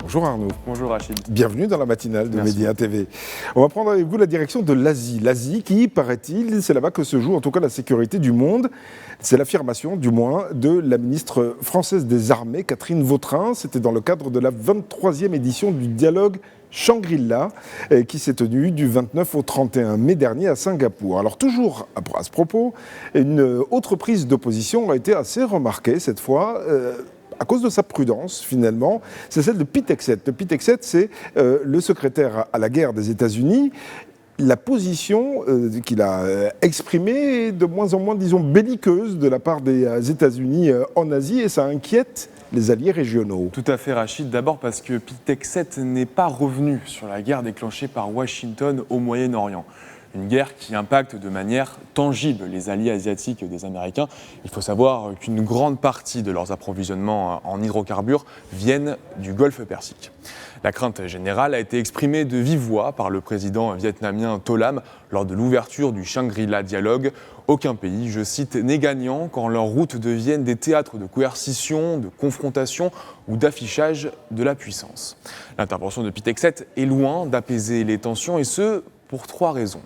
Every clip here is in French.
Bonjour Arnaud. Bonjour Rachid. Bienvenue dans la matinale de Merci. Média TV. On va prendre avec vous la direction de l'Asie. L'Asie qui, paraît-il, c'est là-bas que se joue en tout cas la sécurité du monde. C'est l'affirmation, du moins, de la ministre française des Armées, Catherine Vautrin. C'était dans le cadre de la 23e édition du dialogue Shangri-La, qui s'est tenu du 29 au 31 mai dernier à Singapour. Alors toujours à ce propos, une autre prise d'opposition a été assez remarquée cette fois, à cause de sa prudence, finalement, c'est celle de Pete Hegseth. Pete Hegseth, c'est le secrétaire à la guerre des États-Unis. La position qu'il a exprimée est de moins en moins, disons, belliqueuse de la part des États-Unis en Asie, et ça inquiète les alliés régionaux. Tout à fait Rachid, d'abord parce que Pete Hegseth n'est pas revenu sur la guerre déclenchée par Washington au Moyen-Orient. Une guerre qui impacte de manière tangible les alliés asiatiques des Américains. Il faut savoir qu'une grande partie de leurs approvisionnements en hydrocarbures viennent du Golfe Persique. La crainte générale a été exprimée de vive voix par le président vietnamien To Lam lors de l'ouverture du Shangri-La Dialogue. Aucun pays, je cite, n'est gagnant quand leurs routes deviennent des théâtres de coercition, de confrontation ou d'affichage de la puissance. L'intervention de Pete Hegseth est loin d'apaiser les tensions, et ce, pour trois raisons.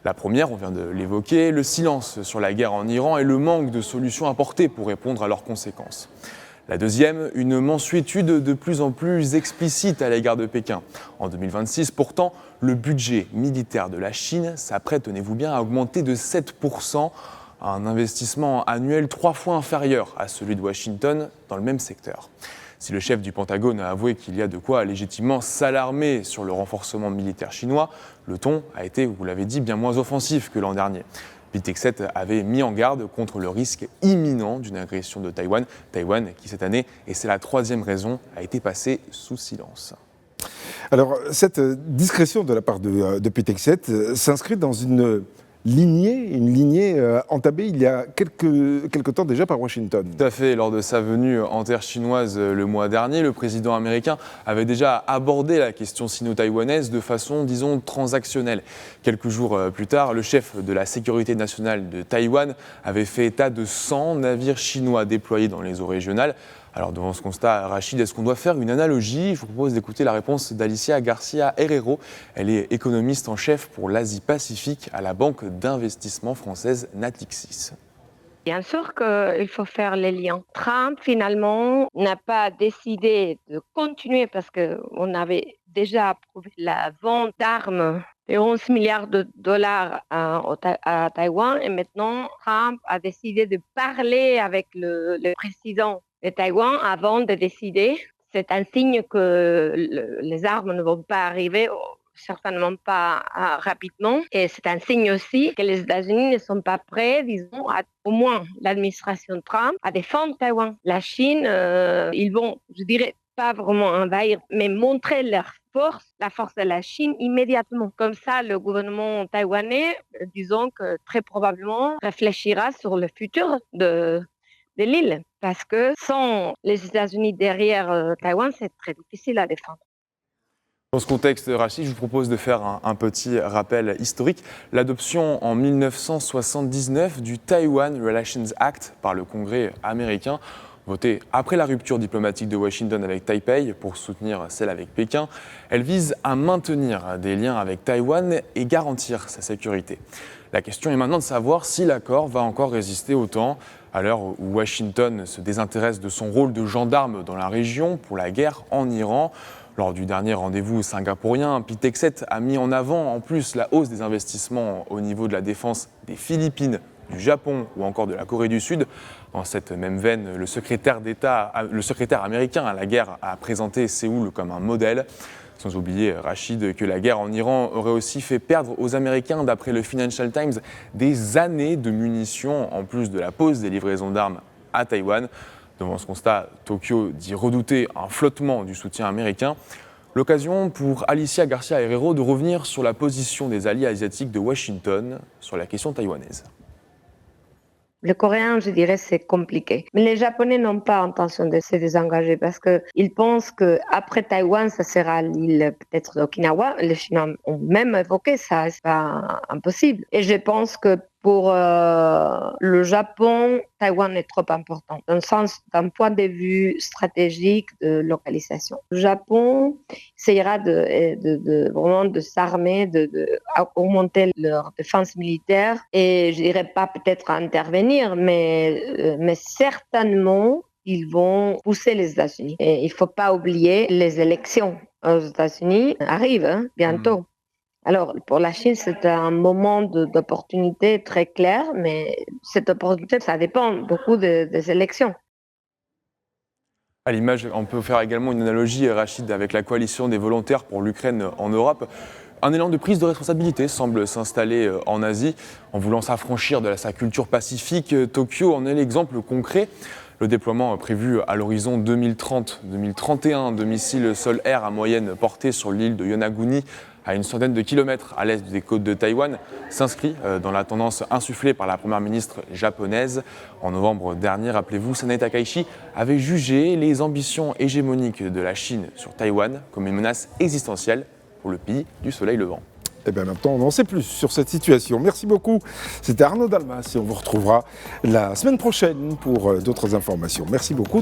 La première, on vient de l'évoquer, le silence sur la guerre en Iran et le manque de solutions apportées pour répondre à leurs conséquences. La deuxième, une mansuétude de plus en plus explicite à l'égard de Pékin. En 2026, pourtant, le budget militaire de la Chine s'apprête, tenez-vous bien, à augmenter de 7%, un investissement annuel 3 fois inférieur à celui de Washington dans le même secteur. Si le chef du Pentagone a avoué qu'il y a de quoi légitimement s'alarmer sur le renforcement militaire chinois, le ton a été, vous l'avez dit, bien moins offensif que l'an dernier. Pete Hegseth avait mis en garde contre le risque imminent d'une agression de Taïwan. Taïwan qui, cette année, et c'est la troisième raison, a été passé sous silence. Alors, cette discrétion de la part de Pete Hegseth s'inscrit dans une lignée entamée il y a quelque temps déjà par Washington. Tout à fait. Lors de sa venue en terre chinoise le mois dernier, le président américain avait déjà abordé la question sino-taïwanaise de façon, disons, transactionnelle. Quelques jours plus tard, le chef de la sécurité nationale de Taïwan avait fait état de 100 navires chinois déployés dans les eaux régionales. Alors devant ce constat, Rachid, est-ce qu'on doit faire une analogie ? Je vous propose d'écouter la réponse d'Alicia Garcia Herrero. Elle est économiste en chef pour l'Asie-Pacifique à la banque d'investissement française Natixis. Bien sûr qu'il faut faire les liens. Trump, finalement, n'a pas décidé de continuer parce qu'on avait déjà approuvé la vente d'armes de 11 milliards de dollars à Taïwan. Et maintenant, Trump a décidé de parler avec le président de Taïwan avant de décider. C'est un signe que les armes ne vont pas arriver, certainement pas rapidement. Et c'est un signe aussi que les États-Unis ne sont pas prêts, disons, au moins l'administration Trump, à défendre Taïwan. La Chine, ils vont, je dirais, pas vraiment envahir, mais montrer leur force, la force de la Chine immédiatement. Comme ça, le gouvernement taïwanais, disons que très probablement, réfléchira sur le futur de l'île. Parce que sans les États-Unis derrière Taïwan, c'est très difficile à défendre. Dans ce contexte, Rachid, je vous propose de faire un petit rappel historique. L'adoption en 1979 du Taiwan Relations Act par le Congrès américain, votée après la rupture diplomatique de Washington avec Taipei pour soutenir celle avec Pékin, elle vise à maintenir des liens avec Taïwan et garantir sa sécurité. La question est maintenant de savoir si l'accord va encore résister au temps, à l'heure où Washington se désintéresse de son rôle de gendarme dans la région pour la guerre en Iran. Lors du dernier rendez-vous singapourien, Pete Hegseth a mis en avant en plus la hausse des investissements au niveau de la défense des Philippines, du Japon ou encore de la Corée du Sud. Dans cette même veine, le secrétaire américain à la guerre a présenté Séoul comme un modèle. Sans oublier, Rachid, que la guerre en Iran aurait aussi fait perdre aux Américains, d'après le Financial Times, des années de munitions, en plus de la pause des livraisons d'armes à Taïwan. Devant ce constat, Tokyo dit redouter un flottement du soutien américain. L'occasion pour Alicia Garcia Herrero de revenir sur la position des alliés asiatiques de Washington sur la question taïwanaise. Le coréen, je dirais, c'est compliqué. Mais les Japonais n'ont pas intention de se désengager parce qu'ils pensent qu'après Taïwan, ça sera l'île peut-être d'Okinawa. Les Chinois ont même évoqué ça, c'est pas impossible. Et je pense que Pour le Japon, Taïwan est trop important, dans le sens d'un point de vue stratégique de localisation. Le Japon essayera vraiment de s'armer, d'augmenter leur défense militaire et je dirais pas peut-être intervenir, mais certainement ils vont pousser les États-Unis. Et il ne faut pas oublier les élections aux États-Unis arrivent bientôt. Alors, pour la Chine, c'est un moment d'opportunité très clair, mais cette opportunité, ça dépend beaucoup des élections. À l'image, on peut faire également une analogie, Rachid, avec la coalition des volontaires pour l'Ukraine en Europe. Un élan de prise de responsabilité semble s'installer en Asie. En voulant s'affranchir de sa culture pacifique, Tokyo en est l'exemple concret. Le déploiement prévu à l'horizon 2030-2031 de missiles sol-air à moyenne portés sur l'île de Yonaguni, à une centaine de kilomètres à l'est des côtes de Taïwan, s'inscrit dans la tendance insufflée par la première ministre japonaise. En novembre dernier, rappelez-vous, Sanae Takaichi avait jugé les ambitions hégémoniques de la Chine sur Taïwan comme une menace existentielle pour le pays du soleil levant. Et bien maintenant, on en sait plus sur cette situation. Merci beaucoup. C'était Arnaud Dalmas et on vous retrouvera la semaine prochaine pour d'autres informations. Merci beaucoup.